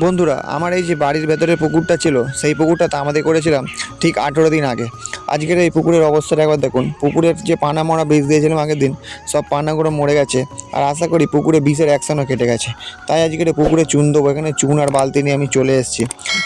বন্ধুরা, আমার এই যে বাড়ির ভেতরে পুকুরটা ছিল, সেই পুকুরটা তামাদি করেছিলাম ঠিক 18 দিন আগে। আজকের এই পুকুরের অবস্থাটা একবার দেখুন। পুকুরের যে পানা মরা বীজ দিয়েছিলাম আগের দিন, সব পানাগুলো মরে গেছে। আর আশা করি পুকুরে বিষের অ্যাকশনও কেটে গেছে। তাই আজকের পুকুরে চুন দেবো। এখানে চুন আর বালতি নিয়ে আমি চলে এসেছি।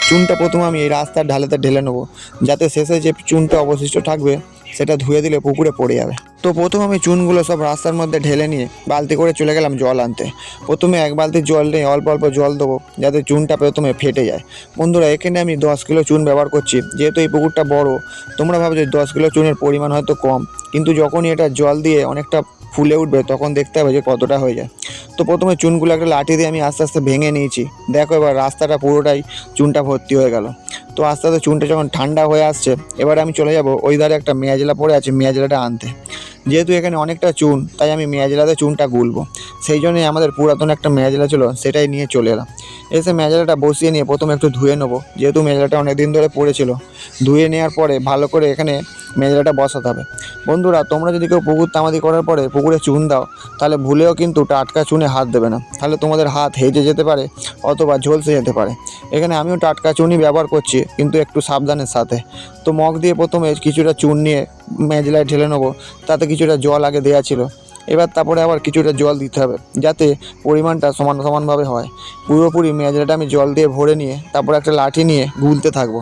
চুনটা প্রথমে আমি এই রাস্তার ঢালেতে ঢেলে নেবো, যাতে শেষে যে চুনটা অবশিষ্ট থাকবে সেটা ধুয়ে দিলে পুকুরে পড়ে যাবে। তো প্রথম আমি চুনগুলো সব রাস্তার মধ্যে ঢেলে নিয়ে বালতি করে চলে গেলাম জল আনতে। প্রথমে এক বালতি জল নিয়ে অল্প অল্প জল দেবো, যাতে চুনটা প্রথমে ফেটে যায়। বন্ধুরা, এখানে আমি 10 কিলো চুন ব্যবহার করছি। যেহেতু এই পুকুরটা বড়, তোমরা ভাবছো 10 কিলো চুনের পরিমাণ হয়তো কম, কিন্তু যখনই এটা জল দিয়ে অনেকটা ফুলে উঠবে তখন দেখতে হবে যে কতটা হয়ে যায়। তো প্রথমে চুনগুলো একটা লাঠি দিয়ে আমি আস্তে আস্তে ভেঙে নিয়েছি। দেখো এবার রাস্তাটা পুরোটাই চুনটা ভর্তি হয়ে গেল। তো আস্তে আস্তে চুনটা যখন ঠান্ডা হয়ে আসছে, এবারে আমি চলে যাব ওই ধারে একটা মেয়াজলা পড়ে আছে, মেয়াজলাটা আনতে। যেহেতু এখানে অনেকটা চুন, তাই আমি মেয়াজলাতে চুনটা গুলবো। সেই জন্যই আমাদের পুরাতন একটা মেয়াজলা ছিল, সেটাই নিয়ে চলে এলাম। এসে মেয়াজলাটা বসিয়ে নিয়ে প্রথমে একটু ধুয়ে নেবো, যেহেতু মেয়াজলাটা অনেক দিন ধরে পড়েছিল। ধুয়ে নেওয়ার পরে ভালো করে এখানে মেয়াজলাটা বসাতে হবে। বন্ধুরা, তোমরা যদি কেউ পুকুর তামাদি করার পরে পুকুরে চুন দাও, তাহলে ভুলেও কিন্তু টাটকা চুনে হাত দেবে না, তাহলে তোমাদের হাত হেজে যেতে পারে অথবা ঝলসে যেতে পারে। এখানে আমিও টাটকা চুনই ব্যবহার করছি, কিন্তু একটু সাবধানের সাথে। তো মগ দিয়ে প্রথমে কিছুটা চুন নিয়ে মেজলায় ঢেলে নেবো। তাতে কিছুটা জল আগে দেওয়া ছিল, এবার তারপরে আবার কিছুটা জল দিতে হবে, যাতে পরিমাণটা সমানভাবে হয়। পুরোপুরি মেজলাটা আমি জল দিয়ে ভরে নিয়ে তারপরে একটা লাঠি নিয়ে গুলতে থাকবো।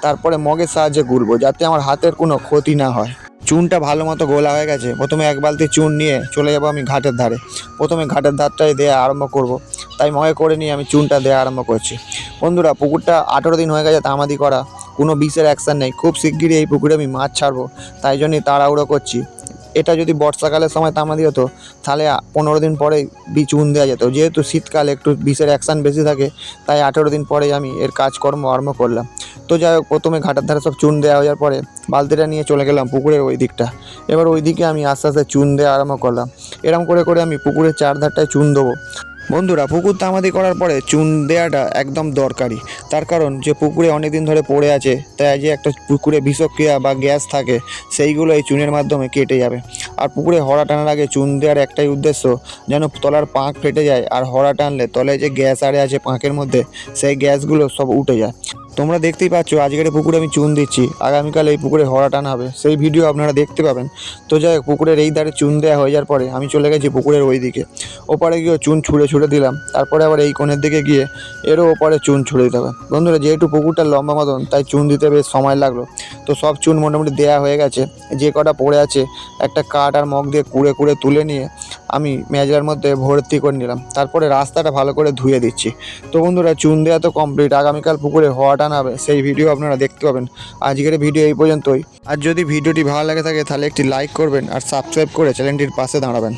তারপরে মগের সাহায্যে গুলবো, যাতে আমার হাতের কোনো ক্ষতি না হয়। চুনটা ভালো মতো গোলা হয়ে গেছে। প্রথমে এক বালতি চুন নিয়ে চলে যাবো আমি ঘাটের ধারে। প্রথমে ঘাটের ধারটাই দেওয়া আরম্ভ করব, তাই মগে করে নিয়ে আমি চুনটা দেওয়া আরম্ভ করছি। বন্ধুরা, পুকুরটা 18 দিন হয়ে গেছে তামাদি করা, কোনো বিষের অ্যাকশান নেই। খুব শিগগিরই এই পুকুরে আমি মাছ ছাড়বো, তাই জন্যই তাড়াহুড়ো করছি। এটা যদি বর্ষাকালের সময় তামাদি হতো, তাহলে 15 দিন পরেই চুন দেওয়া যেত। যেহেতু শীতকালে একটু বিষের অ্যাকশান বেশি থাকে, তাই 18 দিন পরেই আমি এর কাজকর্ম আরম্ভ করলাম। তো যাই হোক, প্রথমে ঘাটের ধারে সব চুন দেওয়া হয়ে যাওয়ার পরে বালতিটা নিয়ে চলে গেলাম পুকুরের ওই দিকটা। এবার ওই দিকে আমি আস্তে আস্তে চুন দেওয়া আরম্ভ করলাম। এরম করে করে আমি পুকুরের চারধারটায় চুন দেবো। বন্ধুরা, পুকুর তামাদি করার পরে চুন দেওয়াটা একদম দরকারি। তার কারণ যে পুকুরে অনেক দিন ধরে পড়ে আছে, তাই যে একটা পুকুরে বিষক্রিয়া বা গ্যাস থাকে, সেইগুলো এই চুনের মাধ্যমে কেটে যাবে। আর পুকুরে হড়া টানার আগে চুন দেওয়ার একটাই উদ্দেশ্য, যেন তলার পাঁক ফেটে যায়, আর হড়া টানলে তলায় যে গ্যাস আরে আছে পাঁকের মধ্যে, সেই গ্যাসগুলো সব উঠে যায়। তোমরা দেখতেই পাচ্ছ আজকের পুকুরে আমি চুন দিচ্ছি, আগামীকাল এই পুকুরে হড়া টানা হবে, সেই ভিডিও আপনারা দেখতে পাবেন। তো যাই হোক, পুকুরের এই ধারে চুন দেওয়া হয়ে যাওয়ার পরে আমি চলে গেছি পুকুরের ওই দিকে। ওপারে গিয়ে চুন ছুঁড়ে ছুঁড়ে দিলাম। তারপরে আবার এই কোণের দিকে গিয়ে এরও ওপারে চুন ছুঁড়ে দিতে হবে। বন্ধুরা, যেহেতু পুকুরটা লম্বা মতন, তাই চুন দিতে বেশ সময় লাগলো। তো সব চুন মোটামুটি দেওয়া হয়ে গেছে। যে কটা পড়ে আছে একটা কাঠ আর মগ দিয়ে কুড়ে কুড়ে তুলে নিয়ে আমি মেজলার মধ্যে ভর্তি করে নিলাম। তারপরে রাস্তাটা ভালো করে ধুয়ে দিচ্ছি। তো বন্ধুরা, চুন দেওয়া তো কমপ্লিট। আগামীকাল পুকুরে হওয়া টানা হবে, সেই ভিডিও আপনারা দেখতে পাবেন। আজকের ভিডিও এই পর্যন্তই। আর যদি ভিডিওটি ভালো লাগে থাকে, তাহলে একটি লাইক করবেন আর সাবস্ক্রাইব করে চ্যানেলটির পাশে দাঁড়াবেন।